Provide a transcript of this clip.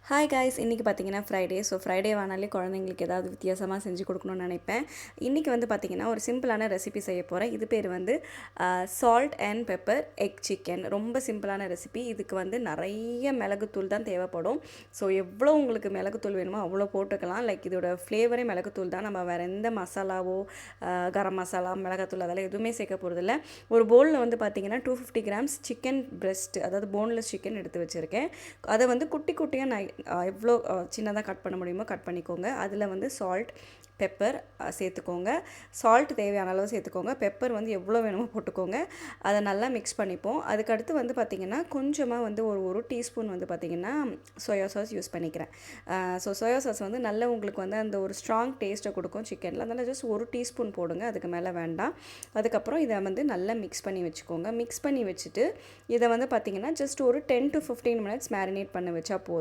Hi guys, இன்றைக்கி பார்த்தீங்கன்னா Friday. So Friday ஆனாலே குழந்தைங்களுக்கு ஏதாவது வித்தியாசமாக செஞ்சு கொடுக்கணும்னு நினைப்பேன். இன்றைக்கி வந்து பார்த்திங்கன்னா ஒரு சிம்பிளான ரெசிபி செய்ய போகிறேன். இது பேர் வந்து salt and pepper egg chicken. ரொம்ப சிம்பிளான ரெசிபி. இதுக்கு வந்து நிறைய மிளகுத்தூள் தான் தேவைப்படும். ஸோ எவ்வளோ உங்களுக்கு மிளகுத்தூள் வேணுமோ அவ்வளோ போட்டுக்கலாம். லைக் இதோட ஃப்ளேவரே மிளகுத்தூள் தான். நம்ம வேறு எந்த மசாலாவோ கரம் மசாலா மிளகாத்தூள் அதெல்லாம் எதுவுமே சேர்க்க போகிறதில்ல. ஒரு பவுலில் வந்து பார்த்திங்கன்னா 250 கிராம்ஸ் சிக்கன் பிரெஸ்ட், அதாவது போன்லெஸ் சிக்கன் எடுத்து வச்சுருக்கேன். அதை வந்து குட்டி குட்டியாக நான் எவ்வளோ சின்னதாக கட் பண்ண முடியுமோ கட் பண்ணிக்கோங்க. அதில் வந்து சால்ட் பெப்பர் சேர்த்துக்கோங்க. சால்ட் தேவையான அளவு சேர்த்துக்கோங்க. பெப்பர் வந்து எவ்வளோ வேணுமோ போட்டுக்கோங்க. அதை நல்லா மிக்ஸ் பண்ணிப்போம். அதுக்கடுத்து வந்து பார்த்திங்கன்னா கொஞ்சமாக வந்து ஒரு டீஸ்பூன் வந்து பார்த்திங்கன்னா சோயா சாஸ் யூஸ் பண்ணிக்கிறேன். ஸோ சோயா சாஸ் வந்து நல்லா உங்களுக்கு வந்து அந்த ஒரு ஸ்ட்ராங் டேஸ்ட்டை கொடுக்கும் சிக்கனில். அதனால் ஜஸ்ட் ஒரு டீஸ்பூன் போடுங்க, அதுக்கு மேலே வேண்டாம். அதுக்கப்புறம் இதை வந்து நல்லா மிக்ஸ் பண்ணி வச்சுக்கோங்க. மிக்ஸ் பண்ணி வச்சுட்டு இதை வந்து பார்த்திங்கன்னா ஜஸ்ட் ஒரு 10 to 15 மினிட்ஸ் மேரினேட் பண்ண வச்சா போதும்.